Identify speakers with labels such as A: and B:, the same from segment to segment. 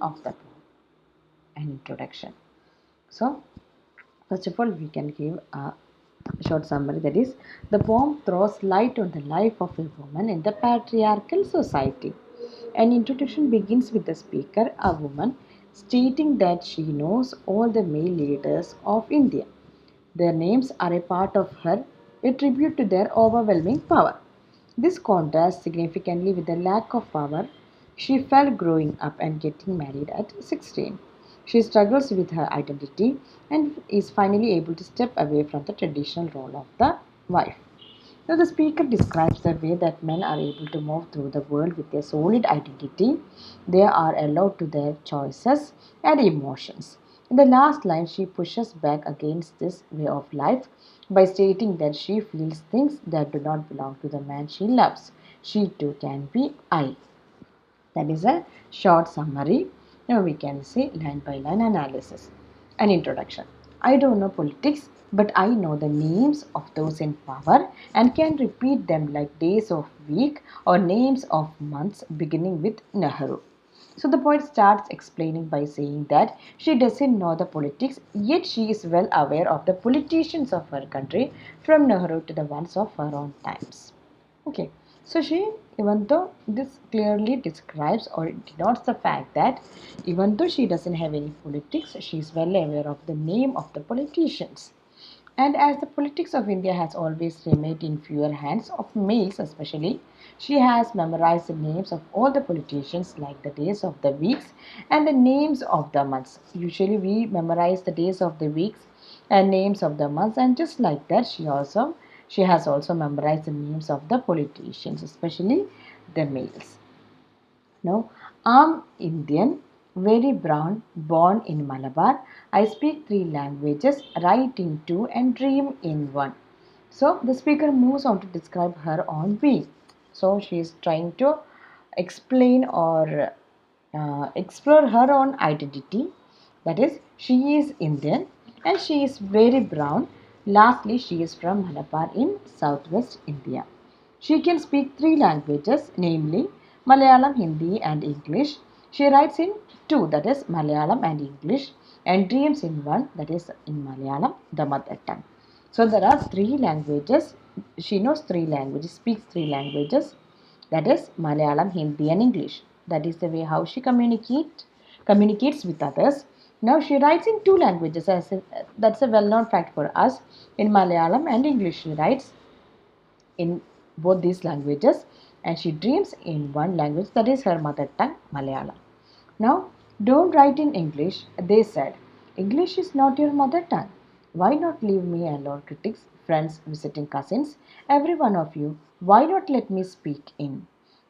A: of the poem. An introduction. So, first of all, we can give a short summary, that is, the poem throws light on the life of a woman in the patriarchal society. An introduction begins with the speaker, a woman, stating that she knows all the male leaders of India. Their names are a part of her, a tribute to their overwhelming power. This contrasts significantly with the lack of power she felt growing up and getting married at 16. She struggles with her identity and is finally able to step away from the traditional role of the wife. Now, the speaker describes the way that men are able to move through the world with a solid identity. They are allowed to their choices and emotions. In the last line, she pushes back against this way of life by stating that she feels things that do not belong to the man she loves. She too can be I. That is a short summary. Now we can see line by line analysis. An introduction. I don't know politics, but I know the names of those in power and can repeat them like days of week or names of months beginning with Nehru. So the poet starts explaining by saying that she doesn't know the politics, yet she is well aware of the politicians of her country from Nehru to the ones of her own times. Okay, so she, even though this clearly describes or denotes the fact that even though she doesn't have any politics, she is well aware of the name of the politicians. And as the politics of India has always remained in fewer hands of males, especially, she has memorized the names of all the politicians, like the days of the weeks and the names of the months. Usually, we memorize the days of the weeks and names of the months, and just like that, she has also memorized the names of the politicians, especially the males. Now, I'm Indian, very brown, born in Malabar. I speak three languages, write in two, and dream in one. So, the speaker moves on to describe her own being. So, she is trying to explain or explore her own identity. That is, she is Indian and she is very brown. Lastly, she is from Malabar in southwest India. She can speak three languages, namely Malayalam, Hindi, and English. She writes in two, that is Malayalam and English, and dreams in one, that is in Malayalam, the mother tongue. So there are three languages. She knows three languages, speaks three languages, that is Malayalam, Hindi, and English. That is the way how she communicates with others. Now she writes in two languages. That's a well-known fact for us. In Malayalam and English, she writes in both these languages, and she dreams in one language, that is her mother tongue, Malayalam. Now, don't write in English, they said. English is not your mother tongue. Why not leave me alone, critics, friends, visiting cousins, every one of you? Why not let me speak in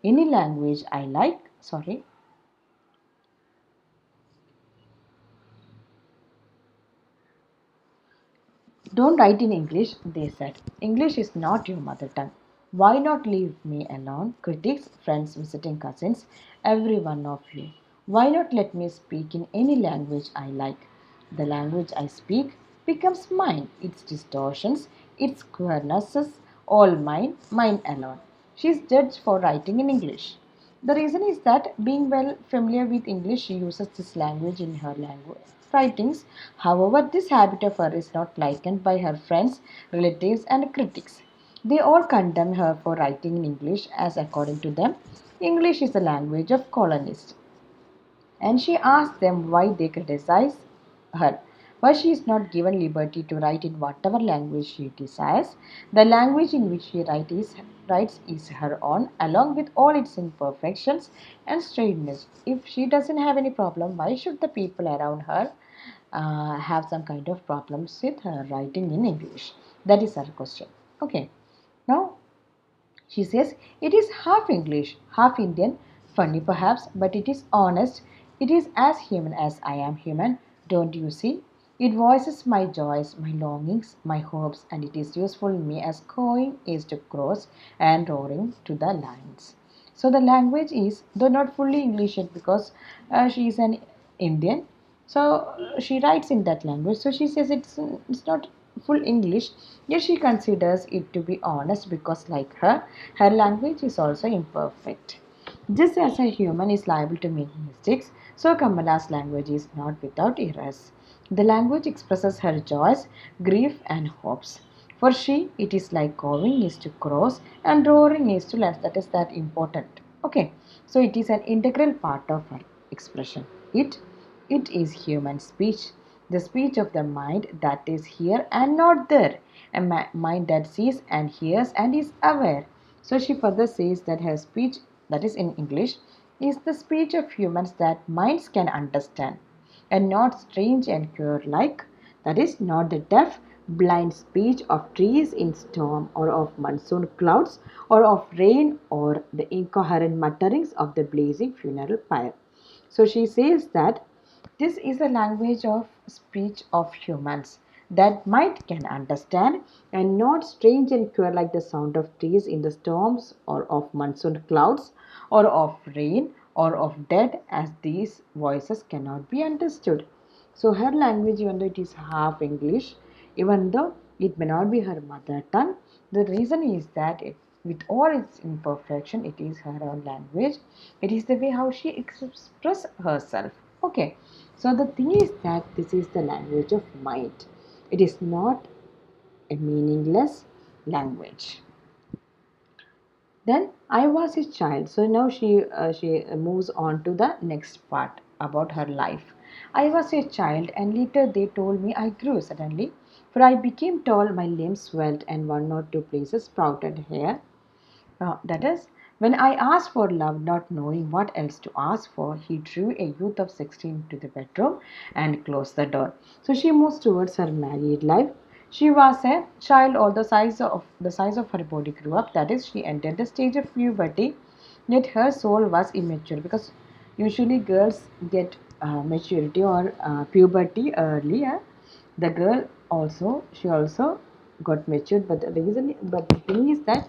A: any language I like? Sorry. Don't write in English, they said. English is not your mother tongue. Why not leave me alone? Critics, friends, visiting cousins, every one of you. Why not let me speak in any language I like? The language I speak becomes mine, its distortions, its queernesses, all mine, mine alone. She is judged for writing in English. The reason is that being well familiar with English, she uses this language in her language writings. However, this habit of her is not likened by her friends, relatives, and critics. They all condemn her for writing in English, as according to them, English is the language of colonists. And she asks them why they criticize her. Why she is not given liberty to write in whatever language she desires. The language in which she writes is her own, along with all its imperfections and strangeness. If she doesn't have any problem, why should the people around her have some kind of problems with her writing in English? That is her question. Okay. Now she says, it is half English, half Indian, funny perhaps, but it is honest. It is as human as I am human, don't you see? It voices my joys, my longings, my hopes, and it is useful in me as cawing is to crows and roaring to the lions. So the language is, though not fully English yet because she is an Indian, so she writes in that language. So she says it's not full English, yet she considers it to be honest because, like her language is also imperfect. Just as a human is liable to make mistakes, So Kamala's language is not without errors. The language expresses her joys, grief, and hopes. For she, it is like cawing is to cross and roaring is to let. That is that important. Okay, so it is an integral part of her expression. It is human speech, the speech of the mind that is here and not there, a mind that sees and hears and is aware. So she further says that her speech, that is in English, is the speech of humans that minds can understand, and not strange and queer like, that is, not the deaf, blind speech of trees in storm, or of monsoon clouds, or of rain, or the incoherent mutterings of the blazing funeral pyre. So she says that this is the language of speech of humans that might can understand, and not strange and queer like the sound of trees in the storms, or of monsoon clouds, or of rain, or of dead, as these voices cannot be understood. So her language, even though it is half English, even though it may not be her mother tongue, the reason is that with all its imperfection, it is her own language. It is the way how she expresses herself. Okay, so the thing is that this is the language of mind. It is not a meaningless language. Then I was a child. So now she moves on to the next part about her life. I was a child, and later they told me I grew suddenly, for I became tall, my limbs swelled, and one or two places sprouted hair. That is, when I asked for love, not knowing what else to ask for, he drew a youth of 16 to the bedroom and closed the door. So she moves towards her married life. She was a child, all the size of her body grew up. That is, she entered the stage of puberty, yet her soul was immature, because usually girls get maturity or puberty earlier. The girl also, she also got matured, but the thing is that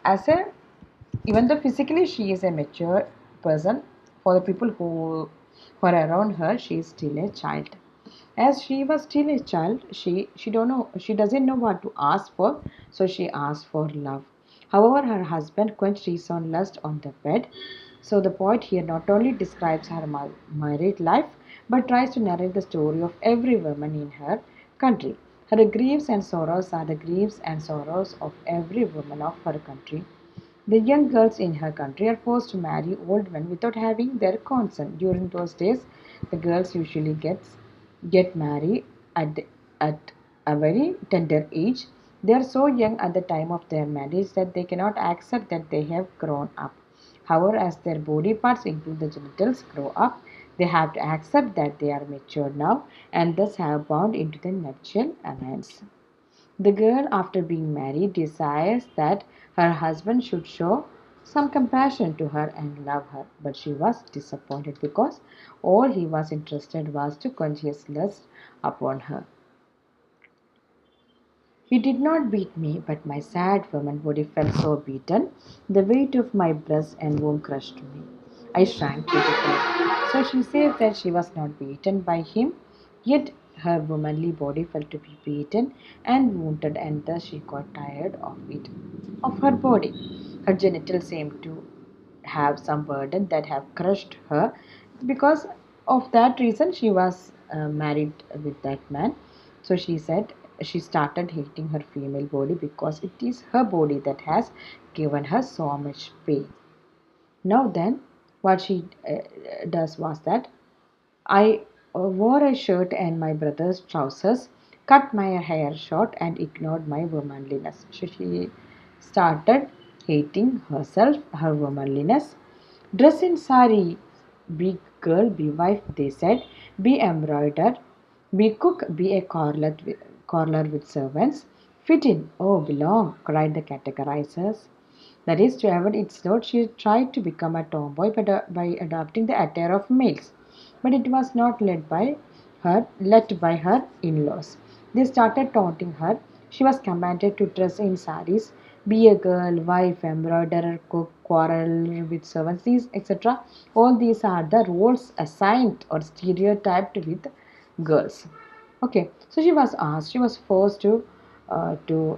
A: as a, even though physically she is a mature person, for the people who are around her, she is still a child. As she was still a child, she don't know, she doesn't know what to ask for, so she asked for love. However, her husband quenched his own lust on the bed. So the poet here not only describes her married life, but tries to narrate the story of every woman in her country. Her griefs and sorrows are the griefs and sorrows of every woman of her country. The young girls in her country are forced to marry old men without having their consent. During those days, the girls usually get married at a very tender age. They are so young at the time of their marriage that they cannot accept that they have grown up. However, as their body parts, include the genitals, grow up, they have to accept that they are mature now, and thus have bound into the nuptial alliance. The girl, after being married, desires that her husband should show some compassion to her and love her, but she was disappointed, because all he was interested was to quench his lust upon her. He did not beat me, but my sad woman body felt so beaten, the weight of my breast and womb crushed me. I shrank pitifully. So she says that she was not beaten by him, yet her womanly body felt to be beaten and wounded, and thus she got tired of it, of her body. Her genitals seemed to have some burden that have crushed her. Because of that reason, she was married with that man. So she said she started hating her female body, because it is her body that has given her so much pain. Now then, what she does was that I wore a shirt and my brother's trousers, cut my hair short, and ignored my womanliness. So she started hating herself, her womanliness. Dress in sari, be girl, be wife, they said, be embroidered, be cook, be a corner with servants. Fit in, oh, belong, cried the categorizers. That is, to avoid its load, she tried to become a tomboy by adopting the attire of males. But it was not let by her in-laws. They started taunting her. She was commanded to dress in saris, be a girl, wife, embroiderer, cook, quarrel with servants, these etc. All these are the roles assigned or stereotyped with girls. Okay, so she was forced to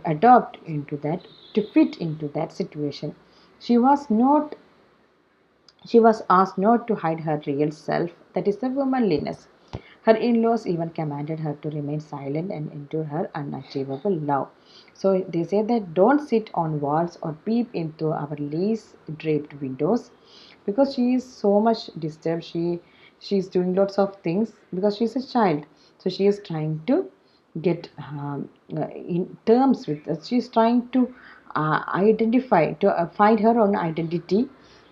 A: adopt into that, to fit into that situation. She was not She was asked not to hide her real self, that is, the womanliness. Her in laws even commanded her to remain silent and endure her unachievable love. So they say that don't sit on walls or peep into our lace draped windows, because she is so much disturbed. She's doing lots of things because she's a child. So she is trying to get in terms with us. She's trying to identify, to find her own identity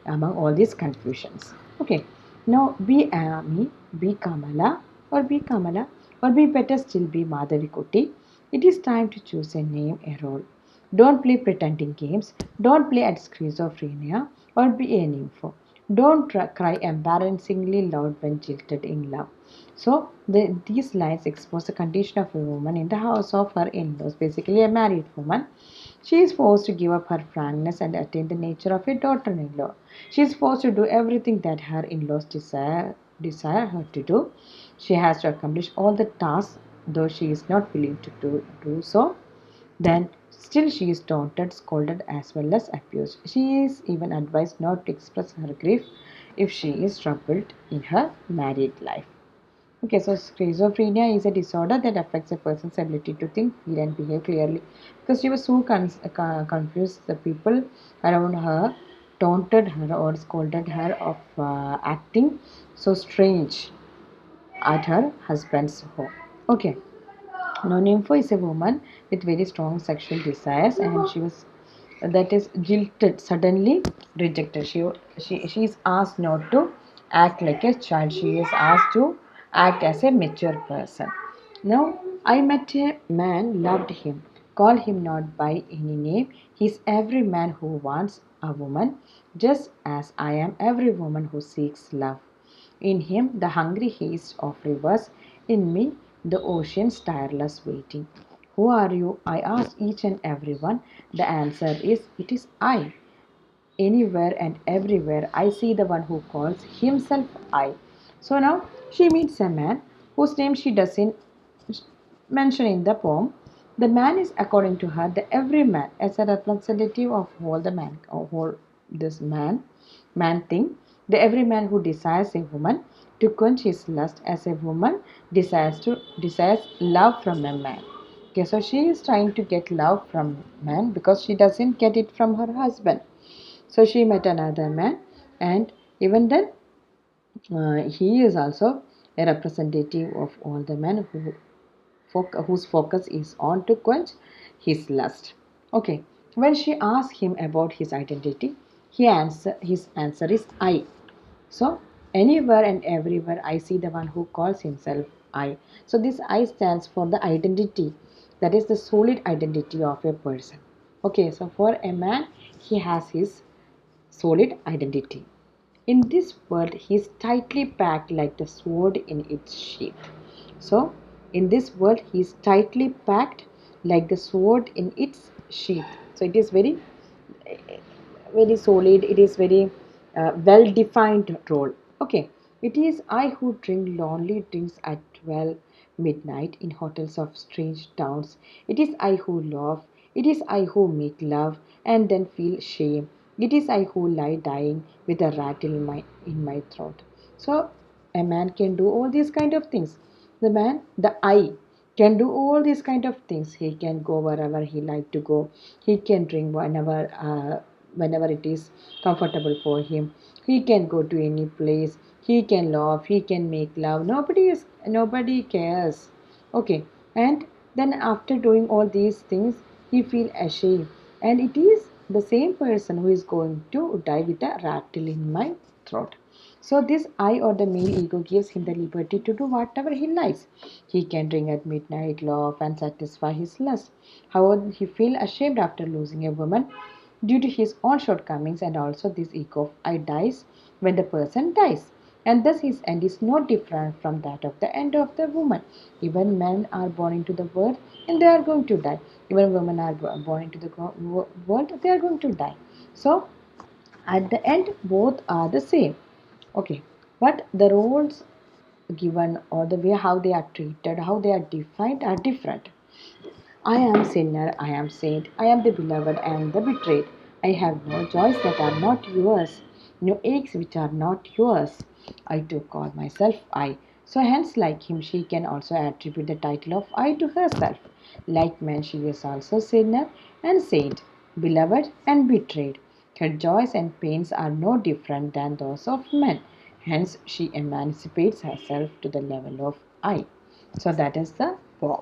A: among all these confusions. Okay, now be Amy, be Kamala, or be better still, be Madhavi Kuti. It is time to choose a name, a role. Don't play pretending games. Don't play at schizophrenia or be a nympho. Don't cry embarrassingly loud when jilted in love. So these lines expose the condition of a woman in the house of her in-laws, basically a married woman. She is forced to give up her frankness and attain the nature of a daughter-in-law. She is forced to do everything that her in-laws desire her to do. She has to accomplish all the tasks, though she is not willing to do so. Then still she is taunted, scolded, as well as abused. She is even advised not to express her grief if she is troubled in her married life. Okay, so schizophrenia is a disorder that affects a person's ability to think, feel, and behave clearly. Because she was so confused, the people around her taunted her or scolded her of acting so strange at her husband's home. Okay, now nympho is a woman with very strong sexual desires, and she was, that is, jilted, suddenly rejected. She is asked not to act like a child. She is asked to act as a mature person. Now, I met a man, loved him, call him not by any name. He is every man who wants a woman, just as I am every woman who seeks love. In him, the hungry haste of rivers, in me, the ocean's tireless waiting. Who are you? I ask each and every one. The answer is, it is I. Anywhere and everywhere, I see the one who calls himself I. So now she meets a man whose name she doesn't mention in the poem. The man is, according to her, the every man, as a representative of all the man, or whole this man thing. The every man who desires a woman to quench his lust, as a woman desires love from a man. Okay, so she is trying to get love from man because she doesn't get it from her husband. So she met another man, and even then, he is also a representative of all the men whose focus is on to quench his lust. Okay, when she asks him about his identity, his answer is I. So anywhere and everywhere, I see the one who calls himself I. So this I stands for the identity, that is the solid identity of a person. Okay, so for a man, he has his solid identity. In this world, he is tightly packed like the sword in its sheath. So, in this world, he is tightly packed like the sword in its sheath. So, it is very solid. It is very well defined role. Okay, it is I who drink lonely drinks at 12 midnight in hotels of strange towns. It is I who love. It is I who meet love and then feel shame. It is I who lie dying with a rattle in my throat. So a man can do all these kind of things. The I, can do all these kind of things. He can go wherever he like to go. He can drink whenever it is comfortable for him. He can go to any place. He can laugh. He can make love. Nobody cares. Okay, and then after doing all these things, he feel ashamed, and it is the same person who is going to die with a rattle in my throat. So this I, or the male ego, gives him the liberty to do whatever he likes. He can drink at midnight, laugh, and satisfy his lust. However, he feels ashamed after losing a woman due to his own shortcomings, and also this ego of I dies when the person dies. And thus his end is no different from that of the end of the woman. Even men are born into the world and they are going to die. Even women are born into the world, they are going to die. So at the end, both are the same. Okay, but the roles given, or the way how they are treated, how they are defined, are different. I am sinner, I am saint, I am the beloved and the betrayed. I have no joys that are not yours. no aches which are not yours. I too call myself I. So hence, like him, she can also attribute the title of I to herself. Like man, she is also sinner and saint, beloved and betrayed. Her joys and pains are no different than those of men. Hence, she emancipates herself to the level of I. So that is the poem.